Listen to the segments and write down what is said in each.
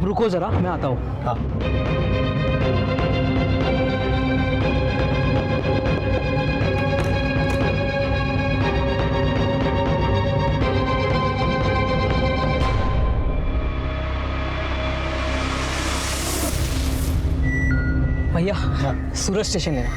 रुको जरा, मैं आता हूँ। हाँ। भैया सूरज स्टेशन लेना।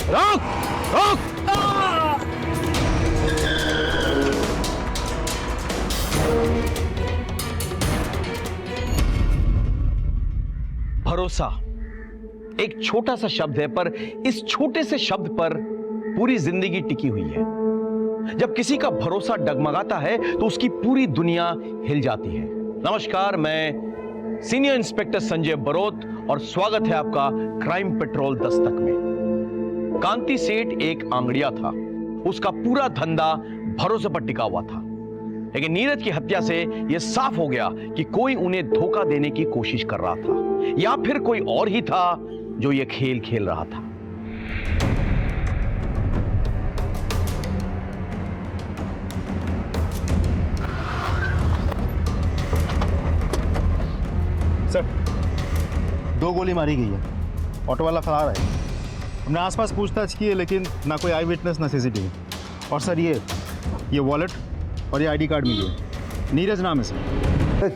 रोक रोक। भरोसा एक छोटा सा शब्द है, पर इस छोटे से शब्द पर पूरी जिंदगी टिकी हुई है। जब किसी का भरोसा डगमगाता है तो उसकी पूरी दुनिया हिल जाती है। नमस्कार, मैं सीनियर इंस्पेक्टर संजय बरोत और स्वागत है आपका क्राइम पेट्रोल दस्तक में। कांति सेठ एक आंगड़िया था, उसका पूरा धंधा भरोसे पर टिका हुआ था। लेकिन नीरज की हत्या से यह साफ हो गया कि कोई उन्हें धोखा देने की कोशिश कर रहा था, या फिर कोई और ही था जो यह खेल खेल रहा था। सर, 2 गोली मारी गई है। ऑटो वाला फरार है। हमने आसपास पूछताछ की है, लेकिन ना कोई आई विटनेस ना सीसीटीवी। और सर ये वॉलेट और ये आईडी कार्ड मिली है। नीरज नाम है सर।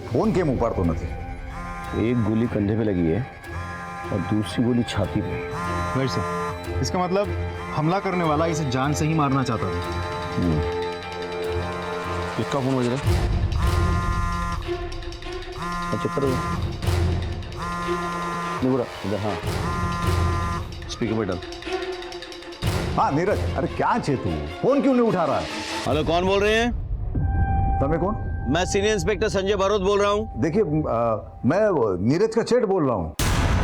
फोन के मुंह पर तो नहीं। एक गोली कंधे पे लगी है और दूसरी गोली छाती पे। राइट सर, इसका मतलब हमला करने वाला इसे जान से ही मारना चाहता था। किसका फोन बज रहा है? अच्छा करो इधर। हाँ, स्पीकर पे डाल। हाँ नीरज, अरे क्या चे तू फोन क्यों नहीं उठा रहा है? हेलो, कौन बोल रहे हैं? तमें कौन? मैं सीनियर इंस्पेक्टर संजय बरोत बोल रहा हूँ। देखिए, मैं नीरज का सेठ बोल रहा हूँ।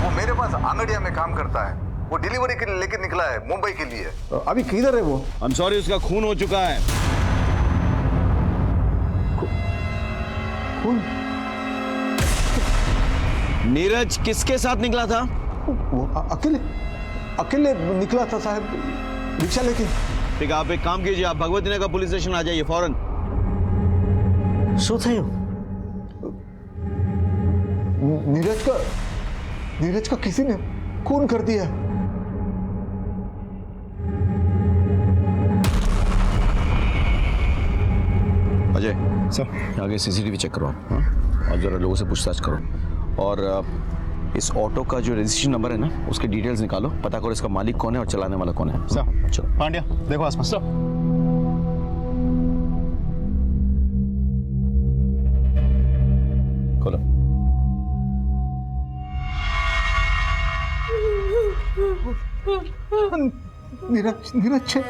वो मेरे पास आंगड़िया में काम करता है। वो डिलीवरी के लिए लेके निकला है मुंबई के लिए। अभी किधर है वो? I'm sorry, उसका खून हो चुका है। खून? नीरज किसके साथ निकला था? वो अकेले निकला था साहब, रिक्शा लेके। ठीक है, आप एक काम कीजिए, आप भगवती नगर पुलिस स्टेशन आ जाइए फौरन। શું થયું? नीरज का किसी ने खून कर दिया। अजय सर, आगे सीसीटीवी चेक करो आप, हाँ? और जरा लोगों से पूछताछ करो। और इस ऑटो का जो रजिस्ट्रेशन नंबर है ना, उसके डिटेल्स निकालो, पता करो इसका मालिक कौन है और चलाने वाला कौन है। सर। चलो पांड्या, देखो आसपास। सर, खोलो। नीरज छे।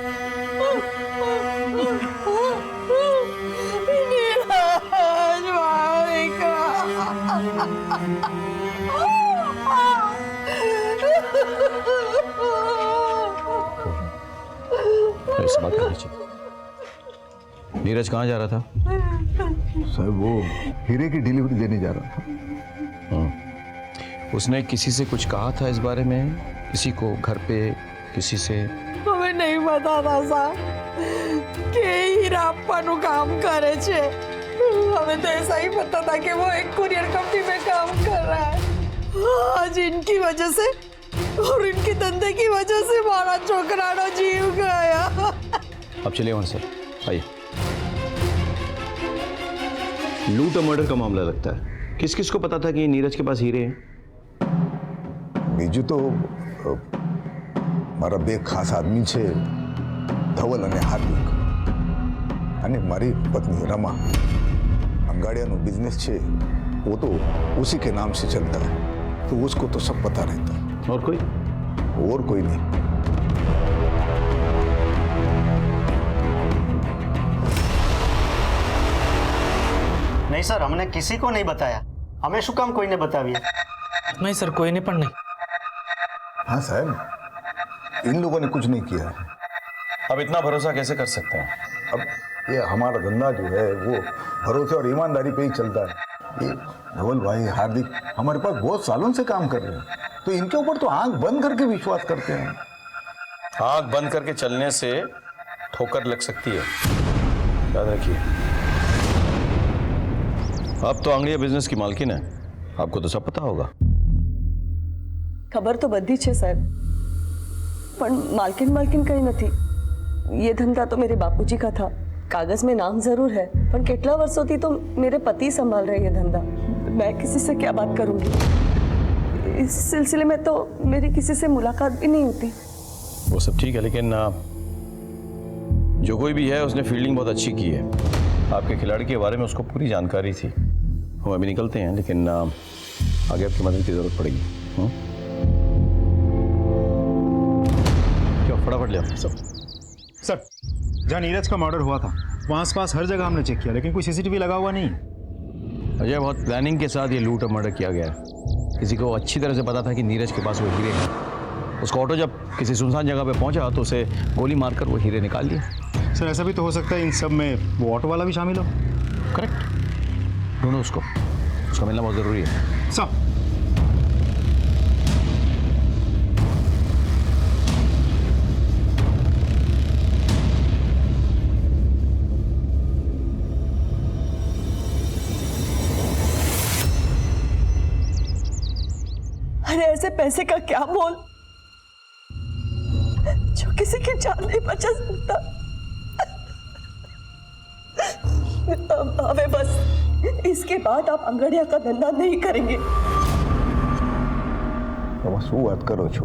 ऐसी बात कर लीजिए। नीरज कहाँ जा रहा था? सर, वो हीरे की डिलीवरी देने जा रहा था। उसने किसी से कुछ कहा था इस बारे में? किसी को घर पे, किसी से? हमें नहीं पता था साहब कि हीरा अप्पानु काम करे छे। हमें तो ऐसा ही पता था कि वो एक कुरियर कंपनी में काम कर रहा है। आज इनकी वजह से और इनके धंधे की वजह से हमारा छोकरानो जीव गया। अब चलिए वहां से, आइए। लूट और मर्डर का मामला लगता है। किस किस को पता था कि नीरज के पास हीरे हैं? बीजू तो मारा બે ખાસ આદમી છે, ધવલ અને હાર્દિક, અને મારી પત્ની रमा। अंगाड़ियानो बिजनेस છે, वो तो उसी के नाम से चलता है, तो उसको तो सब पता रहता है। और कोई? और कोई नहीं। नहीं सर, हमने किसी को नहीं बताया। हमें શું કામ કોઈને बताविए? नहीं सर, कोई नहीं, पण नहीं। हाँ साहब, इन लोगों ने कुछ नहीं किया है। अब इतना भरोसा कैसे कर सकते हैं? अब ये हमारा धंधा जो है वो भरोसे और ईमानदारी पे ही चलता है। ये धवल भाई, हार्दिक हमारे पास बहुत सालों से काम कर रहे हैं, तो इनके ऊपर तो आंख बंद करके विश्वास करते हैं। आंख बंद करके चलने से ठोकर लग सकती है, याद रखिए। अब तो आंगड़िया बिजनेस की मालकिन है, आपको तो सब पता होगा। ખબર તો બધી છે સાહેબ, પણ માલકિન કઈ નથી। ये धंधा तो मेरे बापूजी का था। कागज में नाम जरूर है, पर कितना वर्षों तो मेरे पति संभाल रहे ये धंधा। मैं किसी से क्या बात करूंगी? इस सिलसिले में तो मेरी किसी से मुलाकात भी नहीं होती। वो सब ठीक है, लेकिन जो कोई भी है उसने फील्डिंग बहुत अच्छी की है। आपके खिलाड़ी के बारे में उसको पूरी जानकारी थी। हम अभी निकलते हैं, लेकिन आगे आपकी मदद की जरूरत पड़ेगी। क्या फटाफट ले आओ सब। सर, जहाँ नीरज का मर्डर हुआ था वहाँ आसपास हर जगह हमने चेक किया, लेकिन कोई सीसीटीवी लगा हुआ नहीं। अजय, बहुत प्लानिंग के साथ ये लूट और मर्डर किया गया है। किसी को अच्छी तरह से पता था कि नीरज के पास वो हीरे हैं। उसका ऑटो जब किसी सुनसान जगह पे पहुंचा तो उसे गोली मारकर वो हीरे निकाल लिए। सर, ऐसा भी तो हो सकता है इन सब में वो ऑटो वाला भी शामिल हो। करेक्ट, ढूंढो उसको, उसका मिलना बहुत ज़रूरी है। सर, अरे ऐसे पैसे का क्या मोल जो किसी की जान नहीं बचा सकता। हमें बस इसके बाद आप अंगड़िया का धंधा नहीं करेंगे। रमा, शू बात करो छो?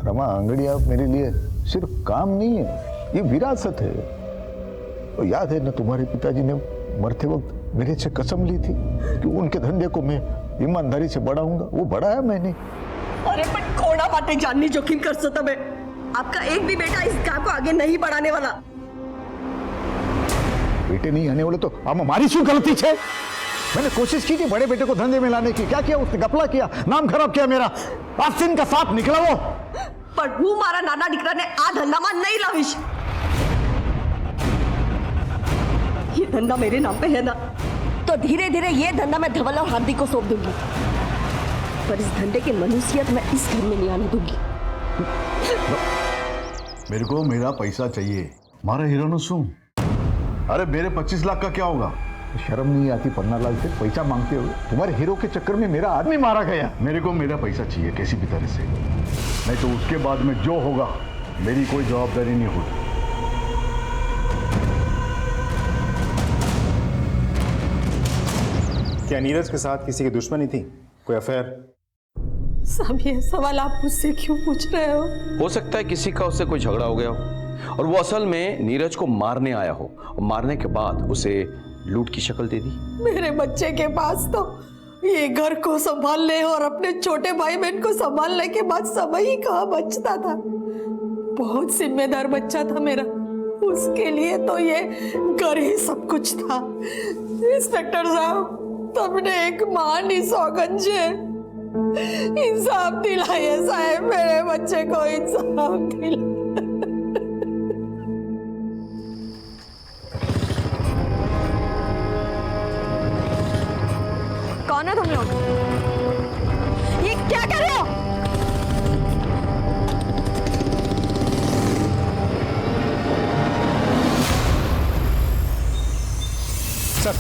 रमा, आंगड़िया मेरे लिए सिर्फ काम नहीं है, ये विरासत है। और याद है ना, तुम्हारे पिताजी ने मरते वक्त मेरे से कसम ली थी कि उनके धंधे को मैं ईमानदारी से बढ़ाऊंगा। वो बढ़ाया मैंने। अरे पर कोड़ा बातें जाननी जोखिम कर सकता मैं। आपका एक भी बेटा इस काम को आगे नहीं बढ़ाने वाला। बेटे नहीं आने वाले तो अब हमारी शू गलती है? मैंने कोशिश की थी बड़े बेटे को धंधे में लाने की। क्या किया उसने? गपला किया, नाम खराब किया मेरा। आस्तीन का साथ निकला वो। पर હું મારા નાના દીકરાને આ ધંધામાં નહીં લાવીશ। ये धंधा मेरे नाम पे है ना, तो धीरे धीरे ये धंधा मैं धवल और हार्दिक को सौंप दूंगी। पर इस धंधे की मनुष्यत मैं इस घर में नहीं आने दूंगी। मेरे को मेरा पैसा चाहिए। मारा हीरो नु शू? अरे मेरे 25 लाख का क्या होगा? शर्म नहीं आती पन्ना लाल से पैसा मांगते हुए? तुम्हारे हीरो के चक्कर में मेरा आदमी मारा गया। मेरे को मेरा पैसा चाहिए किसी भी तरह से, नहीं तो उसके बाद में जो होगा मेरी कोई जवाबदारी नहीं होगी। क्या नीरज के साथ किसी की दुश्मनी थी? कोई अफेयर? सब ये सवाल आप मुझसे क्यों पूछ रहे हो? सकता है किसी का उससे कोई झगड़ा हो गया हो और वो असल में नीरज को मारने आया हो, और मारने के बाद उसे लूट की शक्ल दे दी। मेरे बच्चे के पास तो ये घर को संभालने और अपने छोटे भाई बहन को संभालने के बाद समय ही कहाँ बचता था। बहुत जिम्मेदार बच्चा था मेरा, उसके लिए तो ये घर ही सब कुछ था। इंस्पेक्टर साहब, तुमने एक महान सौगंध है, इंसाफ दिलाइए साहब, मेरे बच्चे को इंसाफ दिलाइए। कौन है तुम लोग? ये क्या कर रहे हो? सर,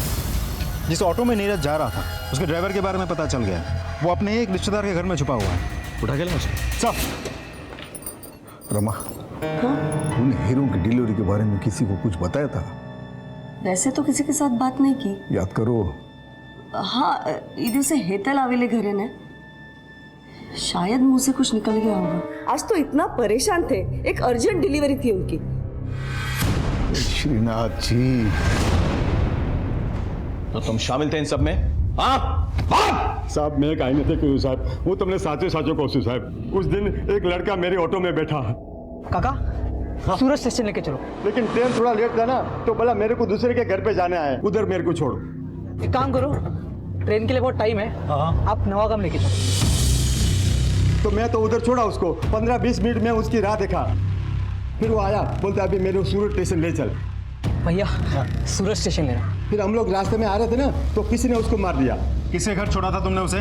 जिस ऑटो में नीरज जा रहा था उसके ड्राइवर के बारे में पता चल गया। वो अपने एक रिश्तेदार के घर में छुपा हुआ है। उठा के ले उसे। सर, रमा, तूने हीरो की डिलीवरी के बारे में किसी को कुछ बताया था? वैसे तो किसी के साथ बात नहीं की। याद करो। हाँ, इधर से हेतल आवेले घरे ने, शायद मुंह से कुछ निकल गया होगा। आज तो इतना परेशान थे, एक अर्जेंट डिलीवरी थी उनकी। श्रीनाथ जी, तो तुम शामिल थे इन सब में? साहब, मैं काई नहीं थे साहब। वो तुमने साचे साचो कहूँ साहब। उस दिन एक लड़का मेरे ऑटो में बैठा। काका, सूरज स्टेशन लेके चलो। लेकिन ट्रेन थोड़ा लेट था ना, तो बोला मेरे को दूसरे के घर पे जाना है, उधर मेरे को छोड़ो। एक काम करो, ट्रेन के लिए बहुत टाइम है, आप नवागाम लेके चलो। तो मैं तो उधर छोड़ा उसको। 15-20 मिनट में उसकी राह देखा। फिर वो आया, बोलते अभी मेरे को सूरत स्टेशन ले चल। भैया सूरत स्टेशन लेना। फिर हम लोग रास्ते में आ रहे थे ना, तो किसी ने उसको मार दिया। किसके घर छोड़ा था तुमने उसे?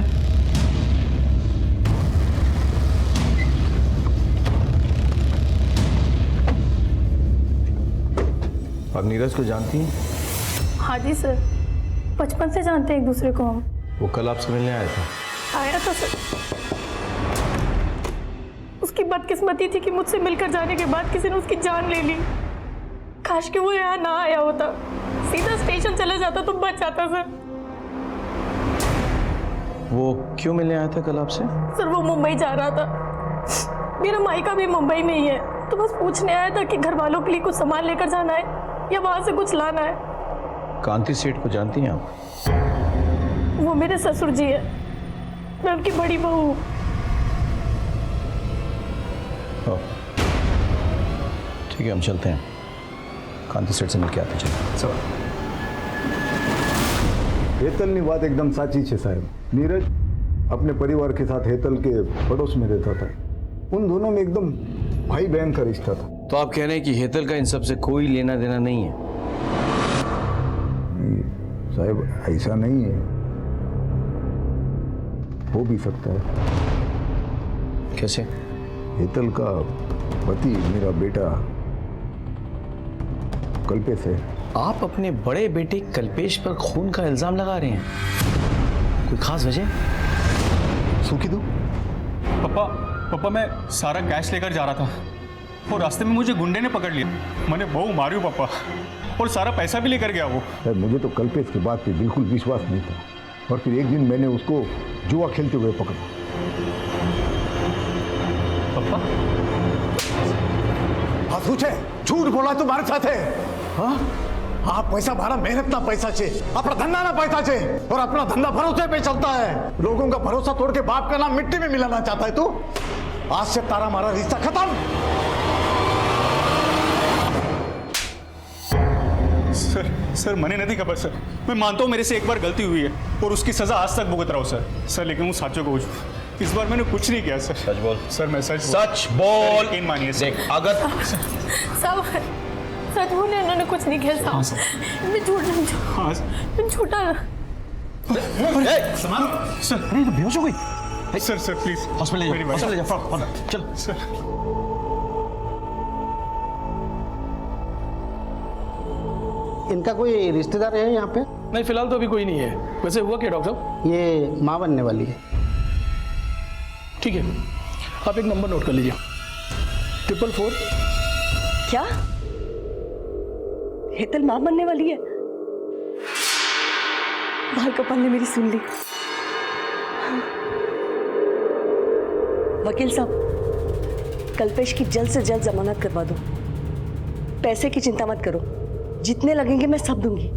आप नीरज को जानती हैं? हाँ जी सर, बचपन से जानते हैं एक दूसरे को हम। वो कल आपसे मिलने आया था। आया था सर। उसकी बदकिस्मती थी कि मुझसे मिलकर जाने के बाद किसी ने उसकी जान ले ली। काश कि वो यहाँ ना आया होता, सीधा स्टेशन चला जाता तो बच जाता सर। वो क्यों मिलने आया था कल आपसे? सर वो मुंबई जा रहा था, मेरा मायका भी मुंबई में ही है, तो बस पूछने आया था कि घर वालों के लिए कुछ सामान लेकर जाना है या वहां से कुछ लाना है। कांति सेठ को जानती हैं आप? वो मेरे ससुर जी है, मैं उनकी बड़ी बहू हूँ। ठीक है, हम चलते हैं, कांति सेठ से मिलके आते चलो। हेतलनी बात एकदम साची है साहब। नीरज अपने परिवार के साथ हेतल के पड़ोस में रहता था। उन दोनों में एकदम भाई बहन का रिश्ता था। तो आप कह रहे हैं कि हेतल का इन सब से कोई लेना देना नहीं है? साहब ऐसा नहीं है, हो भी सकता है। कैसे? हेतल का पति मेरा बेटा कल्पेश है। आप अपने बड़े बेटे कल्पेश पर खून का इल्जाम लगा रहे हैं, कोई खास वजह? सूखी दो। पापा मैं सारा कैश लेकर जा रहा था और रास्ते में मुझे गुंडे ने पकड़ लिया। मैंने बहु मारी पापा, और सारा पैसा भी लेकर गया वो। सर मुझे तो कल्पेश की बात पे बिल्कुल विश्वास नहीं था, और फिर एक दिन मैंने उसको जुआ खेलते हुए पकड़ा। पापा पूछे झूठ बोला तुम्हारे साथ है? हाँ, आप पैसा भरा मेहनत ना पैसा छे, अपना धंधा ना पैसा छे, और अपना धंधा भरोसे पे चलता है। लोगों का भरोसा तोड़ के बाप का नाम मिट्टी में मिलाना चाहता है तू। आज से तारा हमारा रिश्ता खत्म। सर मैंने नहीं खबर सर। मैं मानता हूँ मेरे से एक बार गलती हुई है और उसकी सजा आज तक भुगत रहा हूँ सर, लेकिन वो साचो को इस बार मैंने कुछ नहीं किया सर। सच बोल। सर मैं सच बोल। यकीन मानिए देख, अगर सब सच बोले, उन्होंने कुछ नहीं किया साहब। मैं झूठा सर अरे तो बेहोश हो गई। सर प्लीज हॉस्पिटल ले जाओ, चल। सर इनका कोई रिश्तेदार है यहाँ पे? नहीं, फिलहाल तो अभी कोई नहीं है। वैसे हुआ क्या डॉक्टर साहब? ये माँ बनने वाली है। ठीक है, आप एक नंबर नोट कर लीजिए, 444। क्या हेतल मां बनने वाली है? भाई कपाल ने मेरी सुन ली। वकील साहब, कल्पेश की जल्द से जल्द जमानत करवा दो। पैसे की चिंता मत करो, जितने लगेंगे मैं सब दूंगी।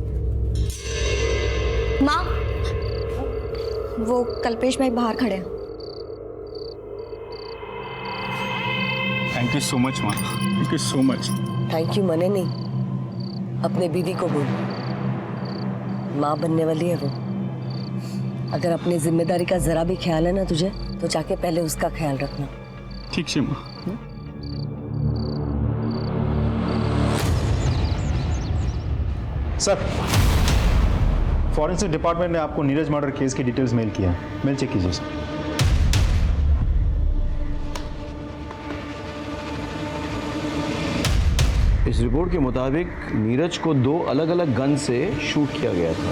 माँ, वो कल्पेश भाई बाहर खड़े हैं। थैंक यू सो मच माँ, thank you so much. Thank you मने नहीं, अपने बीवी को बोल, माँ बनने वाली है वो। अगर अपनी जिम्मेदारी का जरा भी ख्याल है ना तुझे, तो जाके पहले उसका ख्याल रखना। ठीक है माँ। सर, फॉरेंसिक डिपार्टमेंट ने आपको नीरज मर्डर केस की डिटेल्स मेल किया है, मेल चेक कीजिए सर। इस रिपोर्ट के मुताबिक नीरज को 2 अलग अलग गन से शूट किया गया था।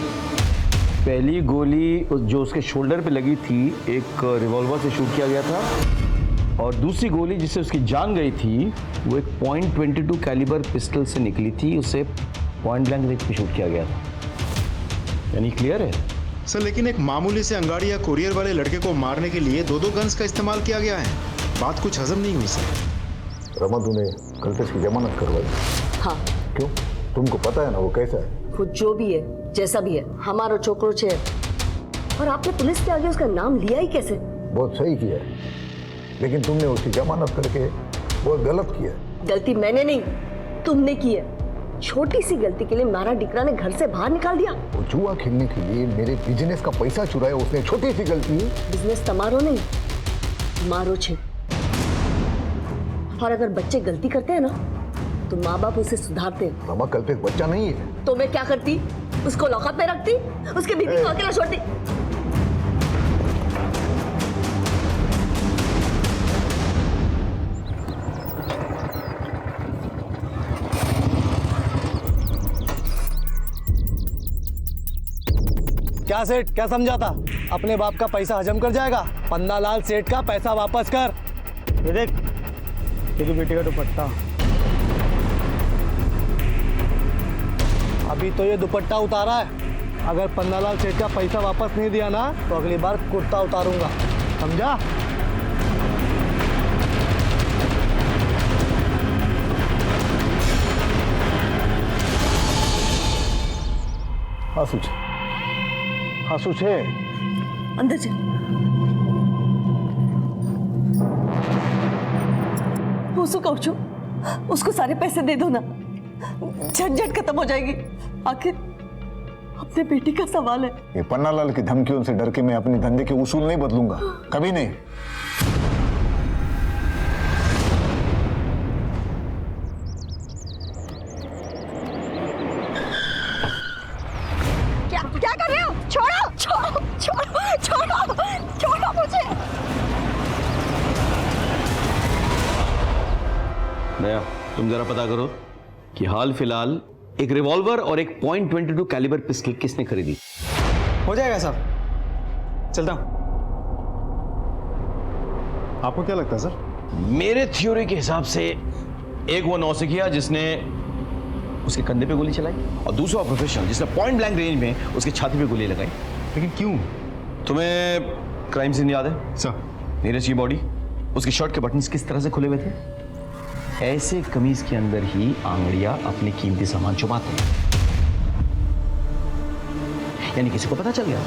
पहली गोली जो उसके शोल्डर पे लगी थी, एक रिवॉल्वर से शूट किया गया था, और दूसरी गोली जिससे उसकी जान गई थी वो एक .22 कैलिबर पिस्टल से निकली थी, उसे पॉइंट ब्लैंक रेंज पे शूट किया गया था। यानी क्लियर है सर, लेकिन एक मामूली से अंगाड़ी या कुरियर वाले लड़के को मारने के लिए 2 गन्स का इस्तेमाल किया गया है। बात कुछ हजम नहीं हुई सर। रमा तूने कल्पेश की जमानत करवाई? हाँ। क्यों? तुमको पता है ना वो कैसा है? खुद जो भी है, जैसा भी है, हमारा छोकरो छे। और आपने पुलिस के आगे उसका नाम लिया ही कैसे? बहुत सही किया, लेकिन तुमने उसकी जमानत करके बहुत गलत किया। गलती मैंने नहीं, तुमने की है। छोटी सी गलती के लिए मारा डिकरा ने घर से बाहर निकाल दिया। वो जुआ खेलने के लिए मेरे बिजनेस का पैसा चुराया उसने, छोटी सी गलती। बिजनेस तमारो नहीं, मारो छे। और अगर बच्चे गलती करते हैं ना, तो माँ बाप उसे सुधारते। रमा कल पे एक बच्चा नहीं है। तो मैं क्या करती? उसको लॉकअप में रखती, उसके बीबी को अकेला छोड़ती। क्या सेठ, क्या समझा था? अपने बाप का पैसा हजम कर जाएगा? पन्नालाल सेठ का पैसा वापस कर। ये देख, तेरी बेटी का दुपट्टा। अभी तो ये दुपट्टा उतारा है, अगर पन्नालाल सेठ का पैसा वापस नहीं दिया ना तो अगली बार कुर्ता उतारूंगा, समझा? हाँ सूच है। अंदर चल। उसको कहूँ छू, उसको सारे पैसे दे दो ना, झंझट खत्म हो जाएगी। आखिर अपने बेटी का सवाल है। ये पन्नालाल की धमकियों से डर के मैं अपने धंधे के उसूल नहीं बदलूंगा, कभी नहीं। क्या कर रहे हो? छोड़ो छोड़ो छोड़ो छोड़ो छोड़ो मुझे। नया, तुम जरा पता करो कि हाल फिलहाल एक रिवॉल्वर और एक .22 कैलिबर पिस्टल किसने खरीदी। हो जाएगा साहब, चलता हूं। आपको क्या लगता है सर? मेरे थ्योरी के हिसाब से एक वो नौसिखिया जिसने उसके कंधे पे गोली चलाई, और दूसरा प्रोफेशनल जिसने पॉइंट ब्लैंक रेंज में उसके छाती पे गोली लगाई। लेकिन क्यों? तुम्हें क्राइम सीन याद है सर? नीरज की बॉडी, उसकी शर्ट के बटन्स किस तरह से खुले हुए थे? ऐसे कमीज के अंदर ही आंगड़ियां अपने कीमती सामान छुपाते हैं, यानी किसी को पता चल गया।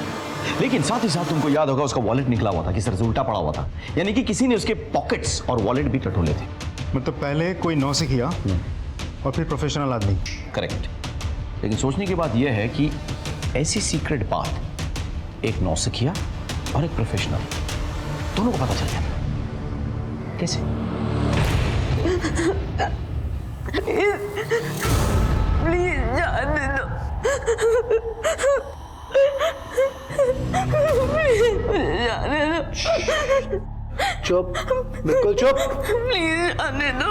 लेकिन साथ ही साथ तुमको याद होगा उसका वॉलेट निकला हुआ था, किस तरह से उल्टा पड़ा हुआ था, यानी कि किसी ने उसके पॉकेट्स और वॉलेट भी टटोले थे। मतलब पहले कोई नौसिखिया और फिर प्रोफेशनल आदमी। करेक्ट। लेकिन सोचने की बात यह है कि ऐसी सीक्रेट बात एक नौसिखिया और एक प्रोफेशनल दोनों को पता चल गया, कैसे? प्लीज जाने दो, प्लीज जाने दो। चुप, बिल्कुल चुप। प्लीज जाने दो।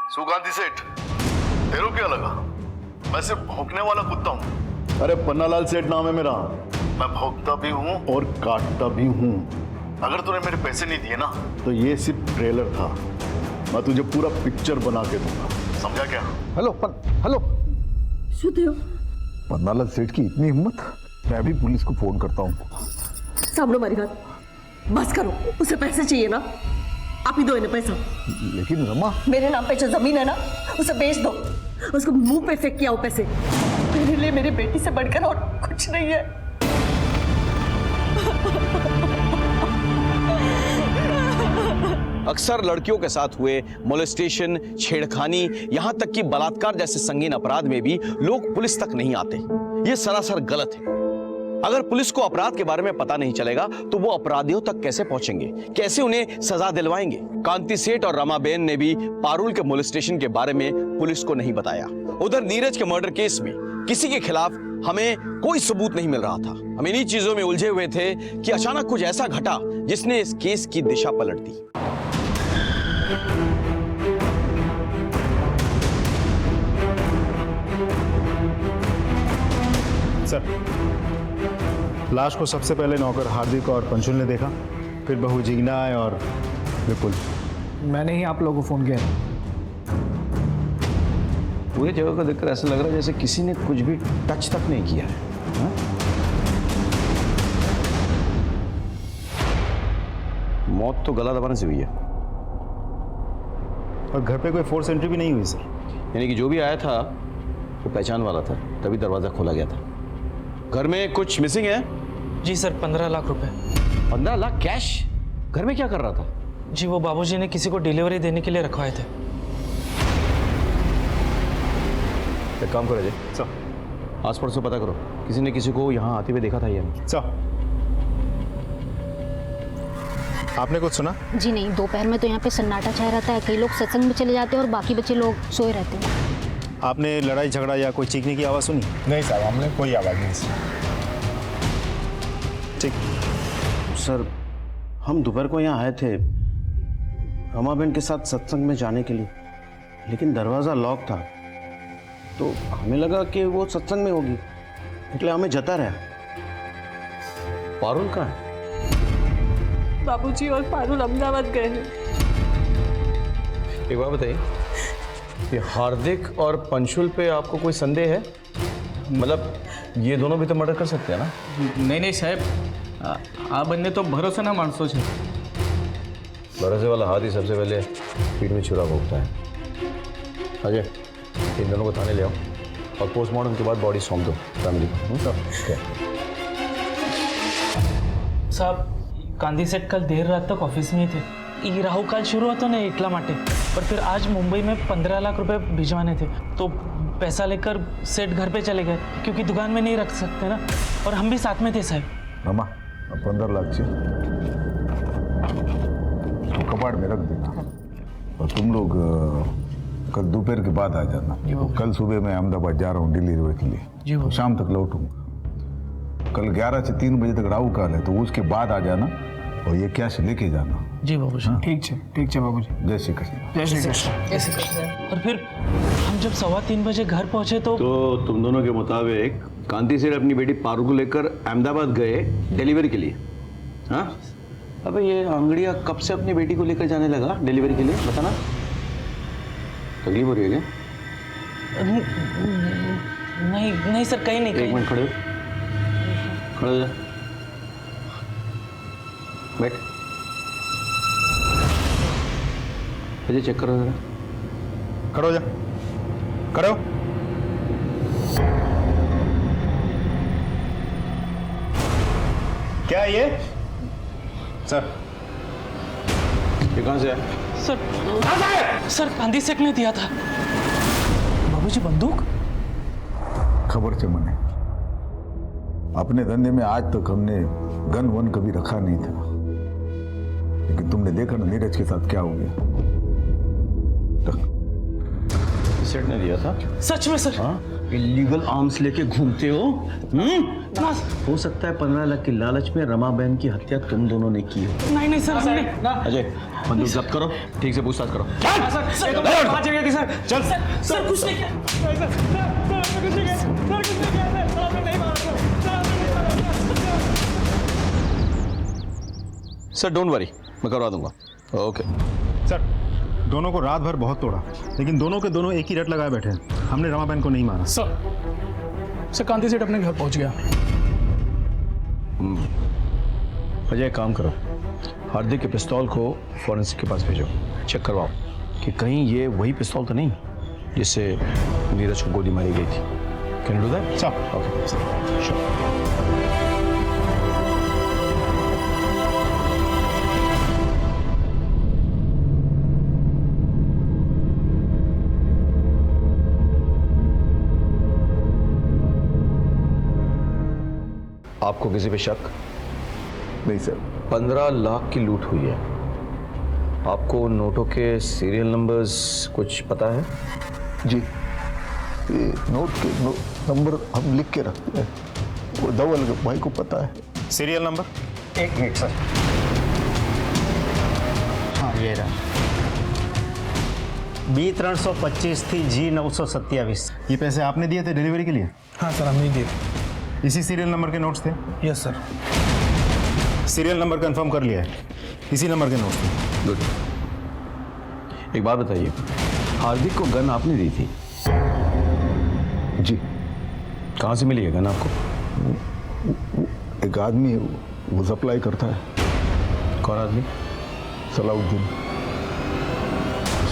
सुगांधी सेठ, तेरे को क्या लगा मैं सिर्फ भौंकने वाला कुत्ता हूँ? अरे पन्नालाल सेठ नाम है मेरा। मैं भौंकता भी हूँ और काटता भी हूँ। अगर तूने मेरे पैसे नहीं दिए ना तो ये सिर्फ ट्रेलर था, मैं तुझे पूरा पिक्चर बना के दूंगा, समझा क्या? हेलो शुद्ध हो? पन्नालाल सेठ की इतनी हिम्मत, मैं भी पुलिस को फोन करता हूँ। सामने हमारी बात बस करो, उसे पैसे चाहिए ना, आप ही दो इन्हें पैसा। लेकिन रमा, मेरे नाम पे जो जमीन है ना उसे बेच दो, उसको मुंह पे फेंक के आओ पैसे। मेरे लिए मेरी बेटी से बढ़कर और कुछ नहीं है। अक्सर लड़कियों के साथ हुए मोलेस्टेशन, छेड़खानी, यहां तक कि बलात्कार जैसे संगीन अपराध में भी लोग पुलिस तक नहीं आते। यह सरासर गलत है। अगर पुलिस को अपराध के बारे में पता नहीं चलेगा तो वो अपराधियों तक कैसे पहुंचेंगे, कैसे उन्हें सजा दिलवाएंगे? कांति सेठ और रमाबेन ने भी पारुल के मोलेस्टेशन के बारे में पुलिस को नहीं बताया। उधर नीरज के मर्डर केस में किसी के खिलाफ हमें कोई सबूत नहीं मिल रहा था। हम इन्हीं चीजों में उलझे हुए थे कि अचानक कुछ ऐसा घटा जिसने इस केस की दिशा पलट दी। सर, लाश को सबसे पहले नौकर हार्दिक और पंचुल ने देखा, फिर बहू जिग्ना और विपुल। मैंने ही आप लोगों को फोन किया। पूरी जगह को देखकर ऐसा लग रहा है जैसे किसी ने कुछ भी टच तक नहीं किया है। हा? मौत तो गला दबाने से हुई है। और घर पे कोई फोर्स एंट्री भी नहीं हुई सर। यानी कि जो भी आया था वो पहचान वाला था, तभी दरवाजा खोला गया था। घर में कुछ मिसिंग है? जी सर, 15 लाख रुपए। 15 लाख कैश? घर में क्या कर रहा था? जी वो बाबूजी ने किसी को डिलीवरी देने के लिए रखवाए थे। एक काम करो जी, सर, आस पड़ोस से पता करो, किसी ने किसी को यहाँ आते हुए देखा था या नहीं? सर, आपने कुछ सुना? जी नहीं, दोपहर में तो यहाँ पे सन्नाटा छाया रहता है। कई लोग सत्संग में चले जाते हैं और बाकी बच्चे लोग सोए रहते हैं। आपने लड़ाई झगड़ा या कोई चीखने की आवाज़ सुनी? नहीं साहब, हमने कोई आवाज़ नहीं सुनी। ठीक। सर, हम दोपहर को यहाँ आए थे रमाबेन के साथ सत्संग में जाने के लिए, लेकिन दरवाज़ा लॉक था, तो हमें लगा कि वो सत्संग में होगी, इसलिए हमें जता रहा। पारुल कहाँ है? बाबूजी और पारुल अहमदाबाद गए हैं। एक बात बताइए, ये हार्दिक और पंशुल पे आपको कोई संदेह है? मतलब ये दोनों भी तो मर्डर कर सकते हैं ना? नहीं साहब, आ बनने तो भरोसा ना मानसो छे। भरोसे वाला हाथ ही सबसे पहले पीठ में छुरा भोगता है। अजय, इन दोनों को थाने ले आओ और पोस्टमार्टम के बाद बॉडी सौंप दो फैमिली को। साहब, गांधी सेठ कल देर रात तक ऑफिस में ही थे। ये राहु काल शुरू होता ना इतला माटे, पर फिर आज मुंबई में 15 लाख रुपए भिजवाने थे, तो पैसा लेकर सेठ घर पे चले गए क्योंकि दुकान में नहीं रख सकते ना, और हम भी साथ में थे साहब। रमा, 15 लाख से तो कबाड़ में रख देना, और तुम लोग कल दोपहर के बाद आ जाना। कल सुबह मैं अहमदाबाद जा रहा हूँ डिलीवरी के लिए, तो शाम तक लौटूंगा। कल 11 से 3 बजे तक राहु काल है, तो उसके बाद आ जाना और ये कैश लेके जाना। जी बाबूजी। ठीक है बाबूजी। जय श्री कृष्ण। जय श्री कृष्ण। और फिर हम जब 2:15 बजे घर पहुंचे तो तुम दोनों के मुताबिक कांति सेठ अपनी बेटी पारुल को लेकर अहमदाबाद गए डिलीवरी के लिए? हाँ, अबे ये आंगड़िया कब से अपनी बेटी को लेकर जाने लगा डिलीवरी के लिए, बताना। तकलीफ हो रही है क्या? नहीं सर, कहीं नहीं। एक मिनट खड़े हो जा, बैठ। अजय चेक करो जरा। खड़ो जा, खड़ो। क्या है ये? सर, ये कहाँ से है? सर गांधी सेठ ने दिया था। बाबूजी, बंदूक? खबर से मने, अपने धंधे में आज तक हमने गन वन कभी रखा नहीं था, लेकिन तुमने देखा ना नीरज के साथ क्या हो गया। सेठ ने दिया था? सच में सर? हाँ, इलीगल आर्म्स लेके घूमते हो? हो सकता है 15 लाख की लालच में रमाबेन की हत्या तुम दोनों ने की हो। नहीं सर, हमने। अजय, बंदूक जब्त करो, ठीक से पूछताछ करो। सर कुछ नहीं किया। सर डोंट वरी, मैं करवा दूंगा। ओके सर, दोनों को रात भर बहुत तोड़ा, लेकिन दोनों के दोनों एक ही रट लगाए बैठे हैं। हमने रमाबेन को नहीं मारा। सर कांति सेठ अपने घर पहुंच गया। अजय, काम करो, हार्दिक के पिस्तौल को फॉरेंसिक के पास भेजो, चेक करवाओ कि कहीं ये वही पिस्तौल तो नहीं जिससे नीरज को गोली मारी गई थी। Can you do that? Sir, okay, sure. आपको किसी पे शक? नहीं सर। 15 लाख की लूट हुई है। आपको नोटों के सीरियल नंबर्स कुछ पता है? जी, ये नोट के नंबर हम लिख के रखते हैं, वो धवल भाई को पता है। Serial number? एक मिनट सर। हाँ, ये रहा। B325 थी, G927। ये पैसे आपने दिए थे डिलीवरी के लिए? हाँ सर, हमने दिए। इसी सीरियल नंबर के नोट्स थे? Yes sir. Serial number confirm कर लिया है, इसी नंबर के नोट्स थे। गुड। एक बात बताइए, हार्दिक को गन आपने दी थी? जी। कहाँ से मिली है गन आपको? एक आदमी है, वो सप्लाई करता है। कौन आदमी? सलाउद्दीन।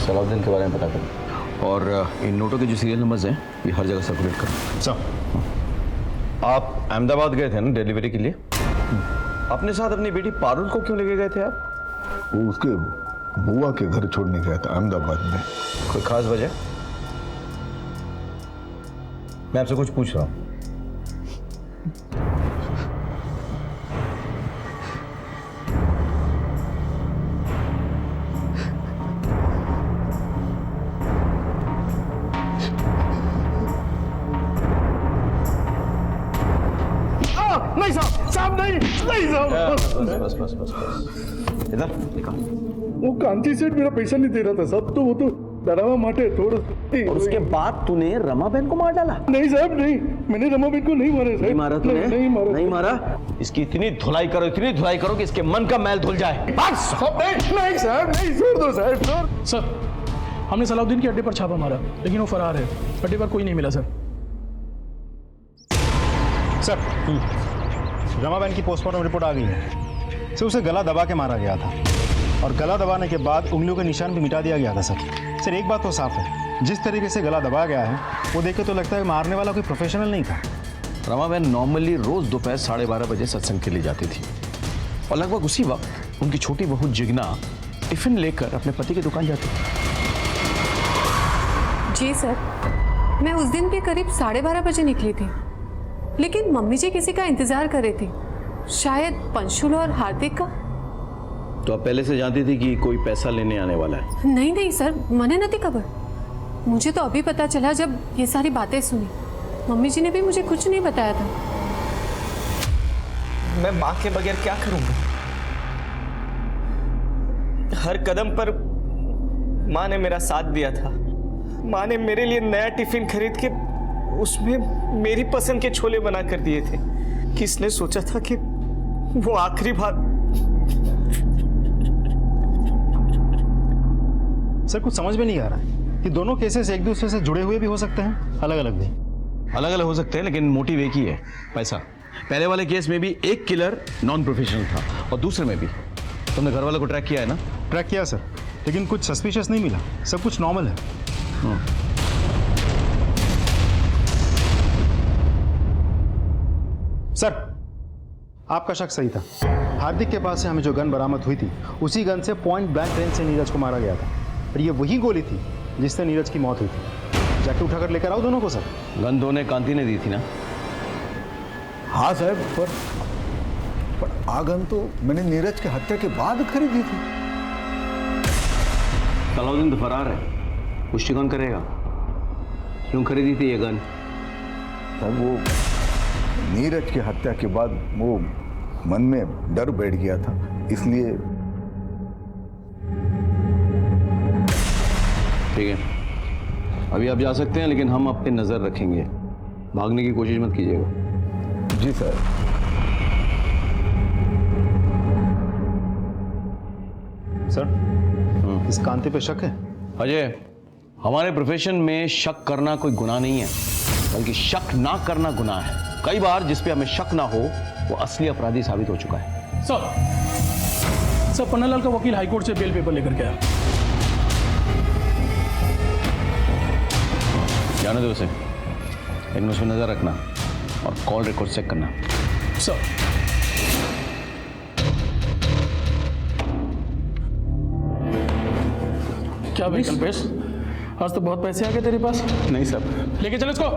सलाउद्दीन के बारे में पता करो, और इन नोटों के जो सीरियल नंबर्स हैं ये हर जगह सर्कुलेट करो। सर, आप अहमदाबाद गए थे ना डिलीवरी के लिए? अपने साथ अपनी बेटी पारुल को क्यों लेके गए थे आप? वो उसके बुआ के घर छोड़ने गया था अहमदाबाद में। कोई खास वजह? मैं आपसे कुछ पूछ रहा हूँ। नहीं साहब, साहब नहीं, नहीं साहब। बस बस बस बस इधर निकाल। वो कांति सेठ मेरा पैसा नहीं दे रहा था साहब, तो वो तो डरावा माटे थोड़ा। और उसके बाद तूने रमाबेन को मार डाला? नहीं साहब नहीं, मैंने रमाबेन को नहीं मारा साहब। नहीं मारा तूने? नहीं मारा। नहीं मारा? इसकी इतनी धुलाई करो कि इसके मन का मैल धुल जाए। बस साहब नहीं साहब नहीं, छोड़ दो साहब, छोड़। सर हमने सलाउद्दीन के अड्डे पर छापा मारा, लेकिन वो फरार है। अड्डे पर कोई नहीं मिला सर। सर रमाबेन की पोस्टमार्टम रिपोर्ट आ गई है। सर उसे गला दबा के मारा गया था, और गला दबाने के बाद उंगलियों के निशान भी मिटा दिया गया था। सर एक बात तो साफ है, जिस तरीके से गला दबाया गया है वो देखे तो लगता है मारने वाला कोई प्रोफेशनल नहीं था। रमाबेन नॉर्मली रोज दोपहर 12:30 बजे सत्संग के लिए जाती थी, और लगभग उसी वक्त उनकी छोटी बहू जिग्ना टिफिन लेकर अपने पति की दुकान जाती थी। जी सर, मैं उस दिन भी करीब 12:30 बजे निकली थी, लेकिन मम्मी जी किसी का इंतजार कर रही थी, शायद पंशुल और हार्दिक का। तो आप पहले से जानती थी कि कोई पैसा लेने आने वाला है? नहीं नहीं सर, मने नहीं खबर। मुझे तो अभी पता चला जब ये सारी बातें सुनी। मम्मी जी ने भी मुझे कुछ नहीं बताया था। मैं माँ के बगैर क्या करूंगा? हर कदम पर माँ ने मेरा साथ दिया था। माँ ने मेरे लिए नया टिफिन खरीद के उसमें मेरी पसंद के छोले बना कर दिए थे। किसने सोचा था कि वो आखिरी बार। सर कुछ समझ में नहीं आ रहा है कि दोनों केसेस एक दूसरे से जुड़े हुए भी हो सकते हैं, अलग अलग भी। अलग अलग हो सकते हैं, लेकिन मोटिव एक ही है, पैसा। पहले वाले केस में भी एक किलर नॉन प्रोफेशनल था, और दूसरे में भी। तुमने घर वालों को ट्रैक किया है ना? ट्रैक किया सर, लेकिन कुछ सस्पिशियस नहीं मिला, सब कुछ नॉर्मल है। सर आपका शक सही था। हार्दिक के पास से हमें जो गन बरामद हुई थी, उसी गन से पॉइंट ब्लैंक रेंज से नीरज को मारा गया था, और ये वही गोली थी जिससे नीरज की मौत हुई थी। जाके उठाकर लेकर आओ दोनों को सर। गन दोनों कांति ने दी थी ना? हाँ साहब, पर आगन तो मैंने नीरज की हत्या के बाद खरीदी थी। सलाउद्दीन तो फरार है, पुष्टि कौन करेगा? क्यों खरीदी थी ये गन? साहब वो नीरज की हत्या के बाद वो मन में डर बैठ गया था, इसलिए। ठीक है, अभी आप जा सकते हैं, लेकिन हम आप पे नजर रखेंगे। भागने की कोशिश मत कीजिएगा। जी सर। सर इस कांति पे शक है? अजय, हमारे प्रोफेशन में शक करना कोई गुनाह नहीं है, बल्कि शक ना करना गुनाह है। कई बार जिस पे हमें शक ना हो वो असली अपराधी साबित हो चुका है। सर पन्नालाल का वकील हाईकोर्ट से बेल पेपर लेकर के आया। जाने दो उसे, लेकिन उसमें नजर रखना और कॉल रिकॉर्ड चेक करना। सर क्या भाई कल्पेश, आज तो बहुत पैसे आ गए तेरे पास। नहीं सर। लेके चलो इसको।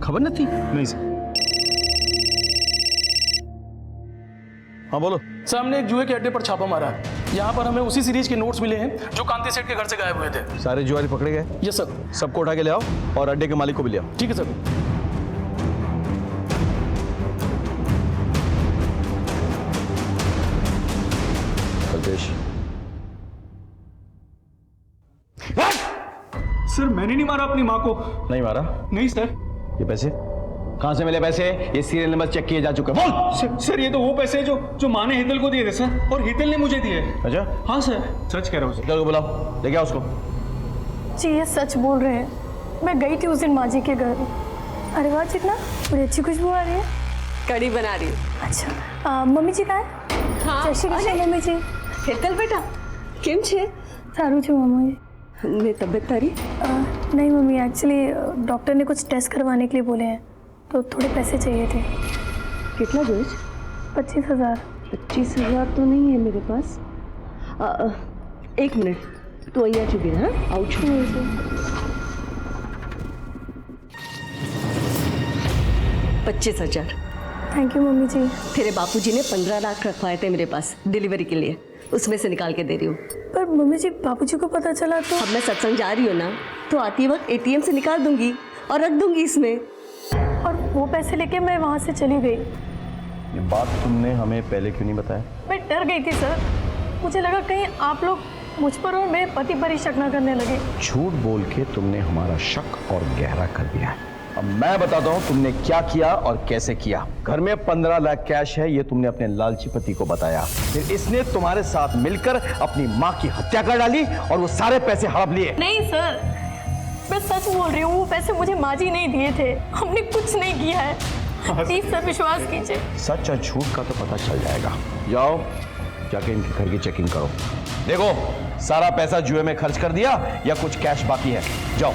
खबर न थी? नहीं सर। हाँ बोलो। सर हमने एक जुए के अड्डे पर छापा मारा है। यहाँ पर हमें उसी सीरीज के नोट्स मिले हैं जो कांति सेठ के घर से गायब हुए थे। सारे जुआरी पकड़े गए? Yes sir. सबको उठा के ले आओ और अड्डे के मालिक को भी ले आओ। ठीक है सर। कल्पेश। सर मैंने नहीं मारा अपनी माँ को। नहीं मारा? नहीं सर। ये पैसे कहाँ से मिले? पैसे ये सीरियल नंबर चेक किए जा चुके। बोल। सर ये तो वो पैसे जो माँ ने हितल को दिए थे सर, और हितल ने मुझे दिए। अच्छा? हाँ सर, सच कह रहा हूँ सर। चलो बुलाओ, लेके आओ उसको। जी ये सच बोल रहे हैं। मैं गई थी उस दिन माँ जी के घर। अरे वाह चिकना, बड़ी अच्छी खुशबू आ रही है। कड़ी बना रही हूँ। अच्छा मम्मी जी कहाँ है? हाँ जय श्री कृष्ण मम्मी जी। हितल बेटा केम छे? सारू छू मम्मी। ने तबियत तारी? नहीं मम्मी, एक्चुअली डॉक्टर ने कुछ टेस्ट करवाने के लिए बोले हैं, तो थोड़े पैसे चाहिए थे। कितना जोज? 25,000। 25,000 तो नहीं है मेरे पास। एक मिनट, તું અહીંયા જ ઊભી રહે, હા? આવું છું હું તો. 25,000. थैंक यू मम्मी जी। तेरे बापूजी ने 15 लाख रखवाए थे मेरे पास डिलीवरी के लिए, उसमें से निकाल के दे रही हूँ। पर मम्मी जी बापूजी को पता चला तो? अब मैं सत्संग जा रही हूँ ना, तो आती वक्त एटीएम से निकाल दूंगी और रख दूंगी इसमें। और वो पैसे लेके मैं वहाँ से चली गई। ये बात तुमने हमें पहले क्यों नहीं बताया? मैं डर गई थी सर, मुझे लगा कहीं आप लोग मुझ पर और मेरे पति पर ही शक न करने लगे। झूठ बोल के तुमने हमारा शक और गहरा कर दिया है। अब मैं बताता हूँ तुमने क्या किया और कैसे किया। घर में 15 लाख कैश है, ये तुमने अपने लालची पति को बताया। फिर इसने तुम्हारे साथ मिलकर अपनी माँ की हत्या कर डाली और वो सारे पैसे हड़प लिए। नहीं सर, मैं सच बोल रही हूँ, वो पैसे मुझे माँ जी नहीं दिए थे, हमने कुछ नहीं किया है। प्लीज सर विश्वास कीजिए। सच और झूठ का तो पता चल जाएगा। जाओ जाके इनके घर की चेकिंग करो, देखो सारा पैसा जुए में खर्च कर दिया या कुछ कैश बाकी है। जाओ।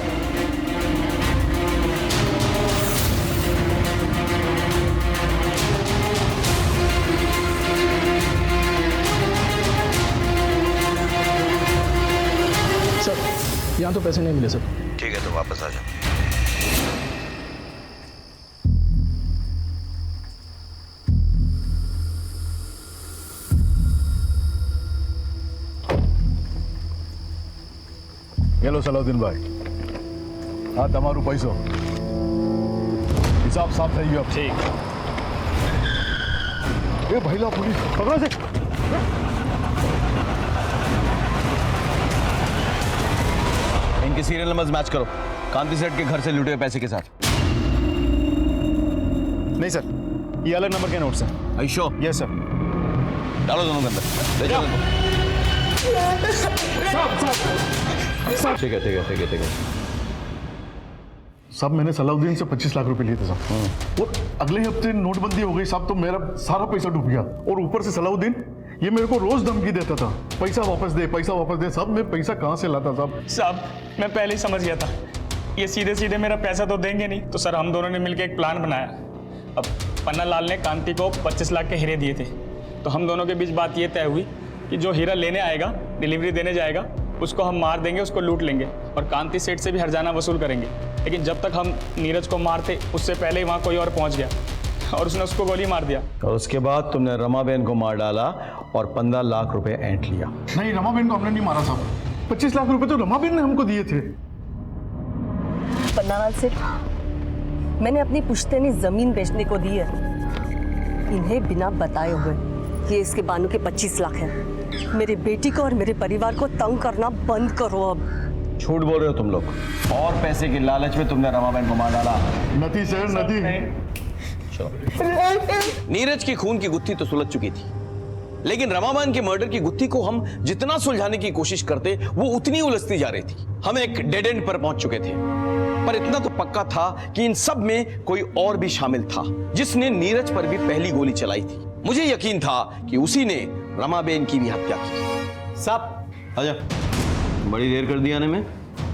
सर यहाँ तो पैसे नहीं मिले सर। ठीक है तो वापस आ जाओ। हेलो सलाउद्दीन भाई, हाँ તમારું પૈસો હિસાબ સાફ થઈ ગયો। ઠીક એ ભઈલા પોલીસ પકડો છે। इनके सीरियल नंबर्स मैच करो कांति सेठ के घर से लूटे हुए पैसे के साथ। नहीं सर, ये अलग नंबर के नोट्स हैं। आयशो? Yes sir. डालो दोनों के अंदर, ले जाओ। ठीक है ठीक है ठीक है ठीक है। साहब मैंने सलाउद्दीन से 25 लाख रुपए लिए थे साहब, और अगले ही हफ्ते नोटबंदी हो गई साहब, तो मेरा सारा पैसा डूब गया। और ऊपर से सलाउद्दीन ये मेरे को रोज धमकी देता था, पैसा वापस दे पैसा वापस दे। साहब मैं पैसा कहाँ से लाता साहब? साहब मैं पहले ही समझ गया था, ये सीधे सीधे मेरा पैसा तो देंगे नहीं, तो सर हम दोनों ने मिलकर एक प्लान बनाया। अब पन्ना लाल ने कांति को 25 लाख के हीरे दिए थे, तो हम दोनों के बीच बात ये तय हुई कि जो हीरा लेने आएगा, डिलीवरी देने जाएगा, उसको हम मार देंगे, उसको लूट लेंगे और कांति सेठ से भी हर्जाना वसूल करेंगे। लेकिन जब तक हम नीरज को मारते उससे पहले ही वहाँ कोई और पहुँच गया और उसने उसको गोली मार दिया। और उसके बाद तुमने रमाबेन को मार डाला और 15 लाख रुपए ऐंठ लिया। नहीं, रमाबेन को हमने नहीं मारा साहब, 25 लाख रुपए तो रमाबेन ने हमको दिए थे। पन्नालाल सेठ, मैंने अपनी पुश्तैनी जमीन बेचने को दी है, इन्हें बिना बताए हुए। ये इसके बानू के 25 लाख है। मेरी बेटी को और मेरे परिवार को तंग करना बंद करो अब। झूठ बोल रहे हो तुम लोग, और पैसे की लालच में तुमने रमाबेन को मार डाला। नदी सर नदी। नीरज की खून की गुत्थी तो सुलझ चुकी थी, लेकिन रमाबेन के मर्डर की गुत्थी को हम जितना सुलझाने की कोशिश करते वो उतनी उलझती जा रही थी। हम एक डेड एंड पर पहुंच चुके थे, पर इतना तो पक्का था कि इन सब में कोई और भी शामिल था, जिसने नीरज पर भी पहली गोली चलाई थी। मुझे यकीन था कि उसी ने रमाबेन की भी हत्या की। साहब आजा, बड़ी देर कर दी आने में।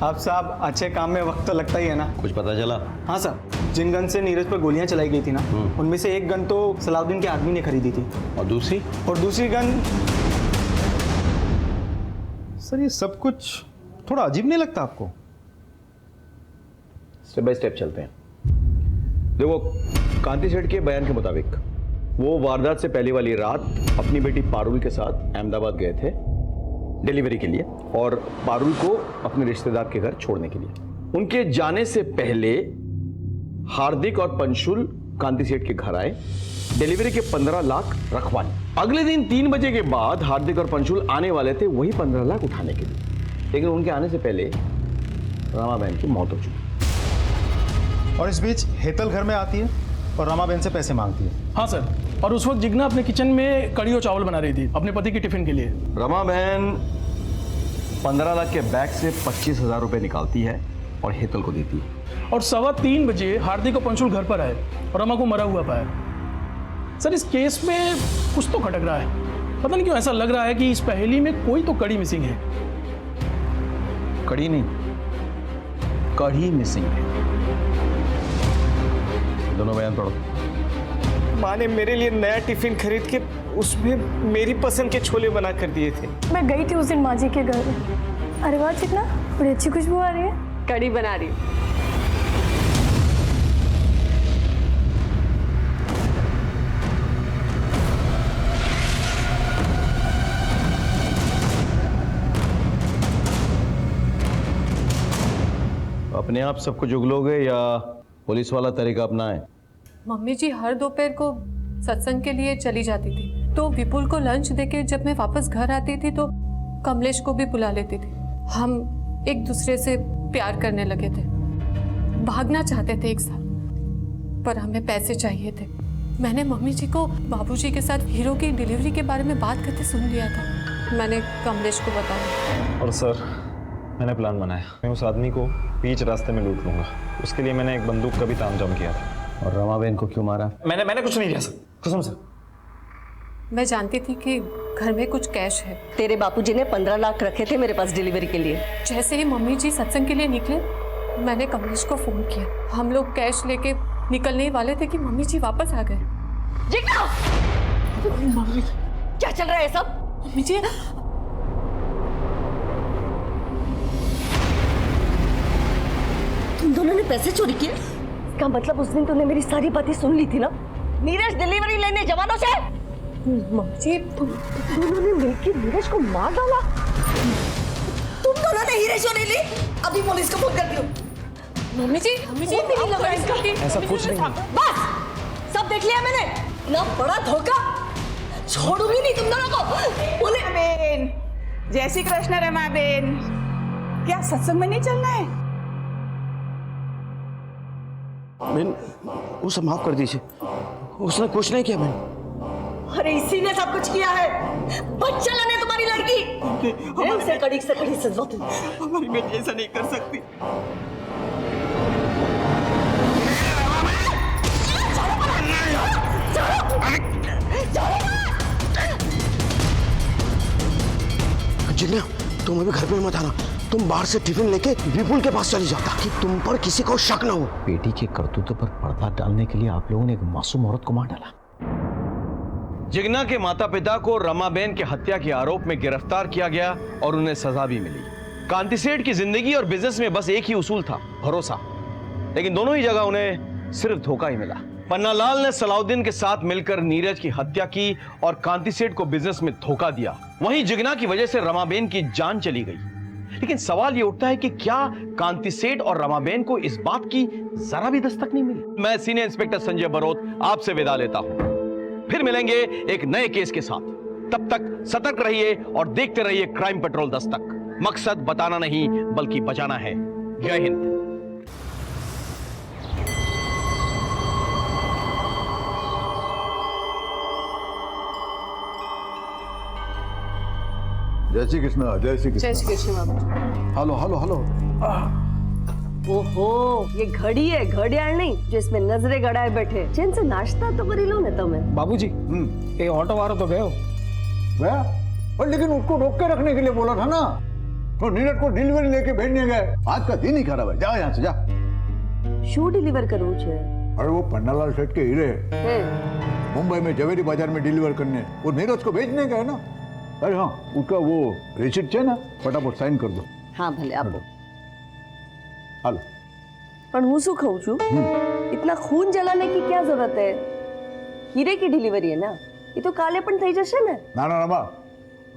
आप साहब अच्छे काम में वक्त तो लगता ही है ना। कुछ पता चला? हाँ सर, जिन गन से नीरज पर गोलियां चलाई गई थी ना, उनमें से एक गन तो सलाउद्दीन के आदमी ने खरीदी थी। और दूसरी गन। सर ये सब कुछ थोड़ा अजीब नहीं लगता आपको? स्टेप बाय स्टेप चलते हैं। देखो, कांति सेठ के बयान के मुताबिक वो वारदात से पहले वाली रात अपनी बेटी पारुल के साथ अहमदाबाद गए थे डिलीवरी के लिए, और पारुल को अपने रिश्तेदार के घर छोड़ने के लिए। उनके जाने से पहले हार्दिक और पंशुल कांति सेठ के घर आए, डिलीवरी के 15 लाख रखवा लिए। अगले दिन 3 बजे के बाद हार्दिक और पंशुल आने वाले थे वही 15 लाख उठाने के लिए, लेकिन उनके आने से पहले रमाबेन की मौत हो चुकी। और इस बीच हेतल घर में आती है और रमाबेन से पैसे मांगती है। हाँ सर, और उस वक्त जिग्ना अपने किचन में कड़ी और चावल बना रही थी अपने पति के टिफिन के लिए। रमाबेन 15 लाख के बैग से 25,000 रुपए निकालती है और हेतल को देती है। और 2:15 बजे हार्दिक और पंशुल घर पर आए और रमा को मरा हुआ पाया। सर इस केस में कुछ तो खटक रहा है, पता नहीं क्यों ऐसा लग रहा है कि इस पहेली में कोई तो कड़ी मिसिंग है। कड़ी नहीं, कड़ी मिसिंग है। दोनों बयान पढ़ो। माँ ने मेरे लिए नया टिफिन खरीद के उसमें मेरी पसंद के छोले बना कर दिए थे। मैं गई थी उस दिन माँ जी के घर, अरे वाह चिकना, बड़ी अच्छी खुशबू आ रही है। कड़ी बना रही हूँ। अपने आप सब कुछ उगलोगे या पुलिस वाला तरीका अपनाएं? मम्मी जी हर दोपहर को सत्संग के लिए चली जाती थी, तो विपुल को लंच देके जब मैं वापस घर आती थी तो कमलेश को भी बुला लेती थी। हम एक दूसरे से प्यार करने लगे थे, भागना चाहते थे एक साथ, पर हमें पैसे चाहिए थे। मैंने मम्मी जी को बाबूजी के साथ हीरो की डिलीवरी के बारे में बात करते सुन लिया था। मैंने कमलेश को बताया। और सर, मैंने प्लान बनाया, मैं उस आदमी को बीच रास्ते में लूट लूंगा। उसके लिए मैंने एक बंदूक का भी तामझाम किया था। और रमाबेन को क्यों मारा? मैंने कुछ नहीं किया सर, कसम से। मैं जानती थी कि घर में कुछ कैश है। तेरे बापूजी ने 15 लाख रखे थे मेरे पास डिलीवरी के लिए। जैसे ही मम्मी जी सत्संग के लिए निकले, मैंने कमलेश को फोन किया। हम लोग कैश लेके निकलने ही वाले थे कि मम्मी जी वापस आ गए। मम्मी क्या चल रहा है सब? मम्मी जी, तुम दोनों ने पैसे चोरी किए? इसका मतलब उस दिन तूने मेरी सारी बातें सुन ली थी ना? नीरज डिलीवरी लेने जवानों से। मम्मी जी, तुम दोनों ने मिलकर नीरज को मार डाला। तुम दोनों ने हीरे चोरी ली? अभी पुलिस को फोन कर दियो। मम्मी जी, ऐसा कुछ नहीं। बस, सब देख लिया मैंने। इतना बड़ा धोखा छोड़ूंगी नहीं तुम दोनों को। बोले बेन, जय श्री कृष्ण रमा बेन, क्या सत्संग में नहीं चलना है? बहन, उसे माफ कर दीजिए, उसने कुछ नहीं किया बहन। अरे इसी ने सब कुछ किया है। बच्चा लाने तुम्हारी लड़की से कड़ी सजा तुम। हमारी बेटी ऐसा नहीं कर सकती। जिन्ना, तुम अभी घर पे मत आना। तुम बाहर से टिफिन लेके विपुल के पास चली जाओ ताकि तुम पर किसी को शक ना हो। बेटी के करतूतों पर पर्दा डालने के लिए आप लोगों ने एक मासूम औरत को मार डाला। जिग्ना के माता पिता को रमाबेन के हत्या के आरोप में गिरफ्तार किया गया और उन्हें सजा भी मिली। कांति सेठ की जिंदगी और बिजनेस में बस एक ही उसूल था, भरोसा। लेकिन दोनों ही जगह उन्हें सिर्फ धोखा ही मिला। पन्नालाल ने सलाउद्दीन के साथ मिलकर नीरज की हत्या की और कांति सेठ को बिजनेस में धोखा दिया। वहीं जिग्ना की वजह से रमाबेन की जान चली गई। लेकिन सवाल यह उठता है कि क्या कांति सेठ और रमाबेन को इस बात की जरा भी दस्तक नहीं मिली? मैं सीनियर इंस्पेक्टर संजय बरोत आपसे विदा लेता हूं। फिर मिलेंगे एक नए केस के साथ। तब तक सतर्क रहिए और देखते रहिए क्राइम पेट्रोल दस्तक। मकसद बताना नहीं बल्कि बचाना है। जय हिंद। जय श्री कृष्ण, जय श्री कृष्ण। जय श्री कृष्ण बाबू। Hello hello hello. ओहो, ये घड़ी है, घड़ियाल नहीं जो इसमें नजरे गड़ाए बैठे। चैन से नाश्ता तो करी लो ना तुम्हें। बाबूजी, ये ऑटो वाला तो गए गया, और लेकिन उसको रोक के रखने के लिए बोला था ना। तो नीरज को डिलीवरी लेके भेजने गए। आज का दिन ही खराब है, जाओ यहाँ से जा। शू डिलीवर करવું છે? अरे वो पन्नालाल सेठ के हीरे मुंबई में जवेरी बाजार में डिलीवर करने, वो नीरज को भेजने गए ना। अरे हाँ, उसका वो रिसिप्ट है ना, फटाफट साइन कर दो। हाँ भले आपो। हालो। पर હું શું કહું છું, इतना खून जलाने की क्या जरूरत है? हीरे की डिलीवरी है ना, ये तो काले पण થઈ જશે ને। ना ना रमा,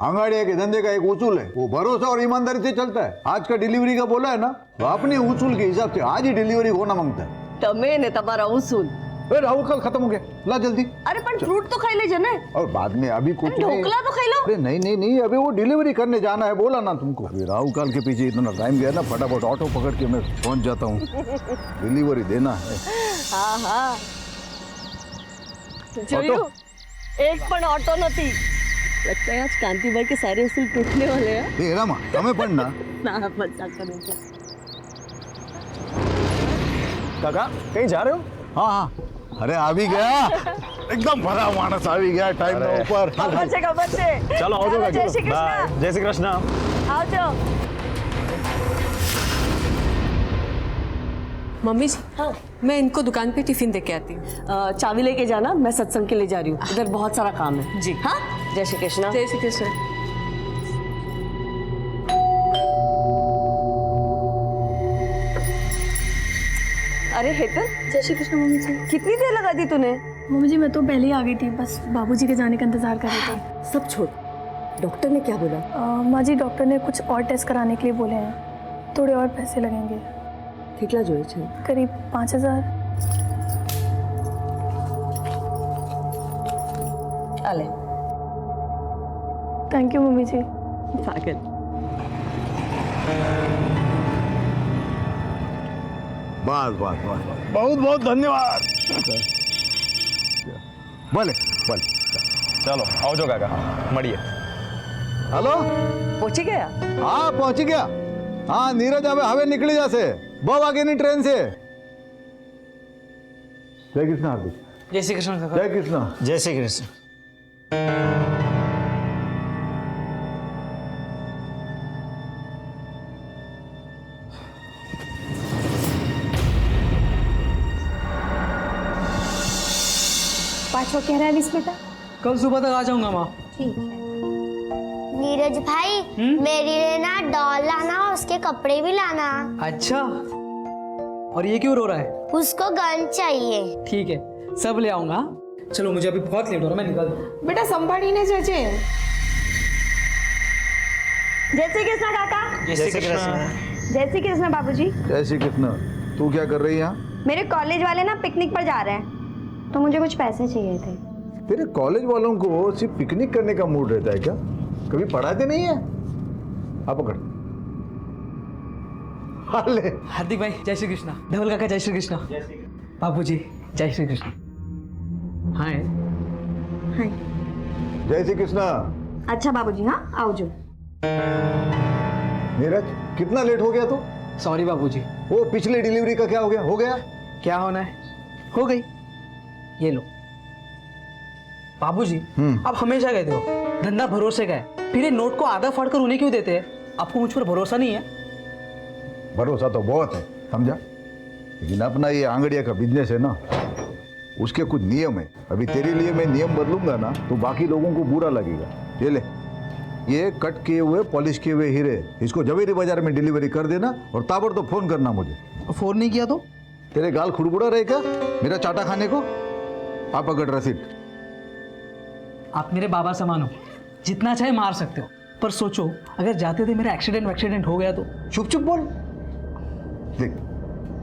अंगाड़िया के धंधे का एक उसूल है, वो भरोसा और ईमानदारी से चलता है। आज का डिलीवरी का बोला है ना, तो अपने उसूल के हिसाब से आज ही डिलीवरी होना मांगता है। તમે ને તમારા ઉसूल। राहुल कल खत्म हो गया, ला जल्दी। अरे पर फ्रूट तो खाई ले ने। और बाद में अभी कुछ नहीं। ढोकला तो खाई लो। अरे नहीं नहीं नहीं, अभी वो डिलीवरी करने जाना है, बोला ना तुमको। राहुल काल के पीछे इतना टाइम गया ना, फटाफट ऑटो पकड़ के मैं पहुंच जाता हूँ। डिलीवरी देना है। हाँ हाँ, जोયું, एक पण ऑटो नहीं। लगता है आज कांतिभाई के सारे उसूल टूटने वाले हैं। ए रामा, तुम्हें पढ़ना ना मजाक करो। काका, कहीं जा रहे हो? हाँ हाँ, अरे आ भी गया, एकदम भरा मानस आ भी गया टाइम में ऊपर। खबर से चलो आओ जाओ। जय श्री कृष्ण। जय श्री कृष्ण। आओ जाओ। मम्मी जी, हाँ, मैं इनको दुकान पे टिफिन दे के आती हूँ। चाबी लेके जाना, मैं सत्संग के लिए जा रही हूँ। इधर बहुत सारा काम है जी। हाँ, जय श्री कृष्ण। जय श्री कृष्ण। अरे हेतल, जय श्री कृष्ण मम्मी जी। कितनी देर लगा दी तूने? मम्मी जी मैं तो पहले ही आ गई थी, बस बाबूजी के जाने का इंतजार कर रही थी। सब छोड़, डॉक्टर ने क्या बोला? माँ जी डॉक्टर ने कुछ और टेस्ट कराने के लिए बोले हैं, थोड़े और पैसे लगेंगे। कितना जो है? करीब 5000। अले थैंक यू मम्मी जी। पागल। बस बस बस बहुत बहुत धन्यवाद। भले भले चलो आओ जो काका मड़िए। हेलो पहुंच गया? हाँ पहुंच गया। हाँ नीरज हवे निकली जासे बहुत आगे नहीं ट्रेन से। जय कृष्ण हार्दिक। जय श्री कृष्ण काका। जय कृष्ण। जय श्री कृष्ण। पाँचवा कह रहा है विश बेटा? कल सुबह तक आ जाऊंगा माँ। ठीक है। नीरज भाई मेरे लिए ना डॉल लाना और उसके कपड़े भी लाना। अच्छा, और ये क्यों रो रहा है? उसको गन चाहिए। ठीक है, सब ले आऊंगा। चलो मुझे अभी बहुत लेट हो रहा है, मैं निकल। बेटा संभाळीने जजे। जय श्री कृष्ण काका। जय श्री कृष्ण। जय श्री कृष्ण बाबूजी। जय श्री कृष्ण। तू क्या कर रही है यहाँ? मेरे कॉलेज वाले ना पिकनिक पर जा रहे हैं, तो मुझे कुछ पैसे चाहिए थे। तेरे कॉलेज वालों को सिर्फ पिकनिक करने का मूड रहता है क्या? कभी पढ़ाते नहीं है? आप पकड़। हाले। हार्दिक भाई जय श्री कृष्ण। धवल काका जय श्री कृष्ण। बाबूजी जय श्री कृष्ण। हाय हाय। जय श्री कृष्ण। अच्छा बाबूजी, हाँ आओ जो। नीरज कितना लेट हो गया तू? सॉरी बाबूजी। वो पिछले डिलीवरी का क्या हो गया? हो गया? क्या होना है, हो गई। ये लो बाबूजी, आप हमेशा कहते हो धंधा भरोसे का है, फिर ये नोट को आधा फाड़ कर उन्हें क्यों देते हैं? आपको मुझ पर भरोसा नहीं है? भरोसा तो बहुत है, समझा, लेकिन अपना ये आंगड़िया का बिजनेस है ना, उसके कुछ नियम है। अभी तेरे लिए मैं नियम बदलूंगा ना तो बाकी लोगों को बुरा लगेगा। ये ले, ये कट किए हुए पॉलिश किए हुए हीरे, इसको जवेरी बाजार में डिलीवरी कर देना और ताबड़तोड़ फोन करना मुझे। फोन नहीं किया तो? तेरे गाल खुड़बुड़ा रहे क्या मेरा चाटा खाने को? आप पकड़ रसीद। आप मेरे बाबा समान हो, जितना चाहे मार सकते हो, पर सोचो अगर जाते थे मेरा एक्सीडेंट हो गया तो? चुप चुप बोल। देख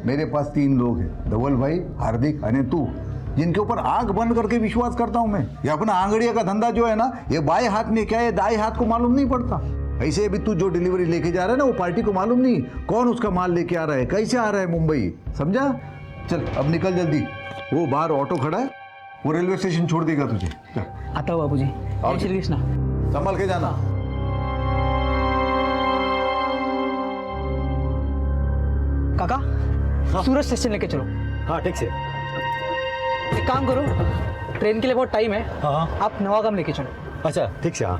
मेरे पास 3 लोग हैं, धवल भाई, हार्दिक और तू, जिनके ऊपर आंख बंद करके विश्वास करता हूं मैं। ये अपना आंगड़िया का धंधा जो है ना, ये बाएं हाथ में क्या है दाएं हाथ को मालूम नहीं पड़ता। ऐसे अभी तू जो डिलीवरी लेके जा रहा है ना, वो पार्टी को मालूम नहीं कौन उसका माल लेके आ रहा है, कैसे आ रहा है मुंबई, समझा? चल अब निकल जल्दी, वो बाहर ऑटो खड़ा है, वो रेलवे स्टेशन छोड़ देगा तुझे। चल आता हूँ बाबूजी। जय श्री कृष्ण। संभाल के जाना। काका सूरज स्टेशन लेके चलो। हाँ ठीक से। एक काम करो, ट्रेन के लिए बहुत टाइम है। हाँ आप नवागाम लेके चलो। अच्छा ठीक से। हाँ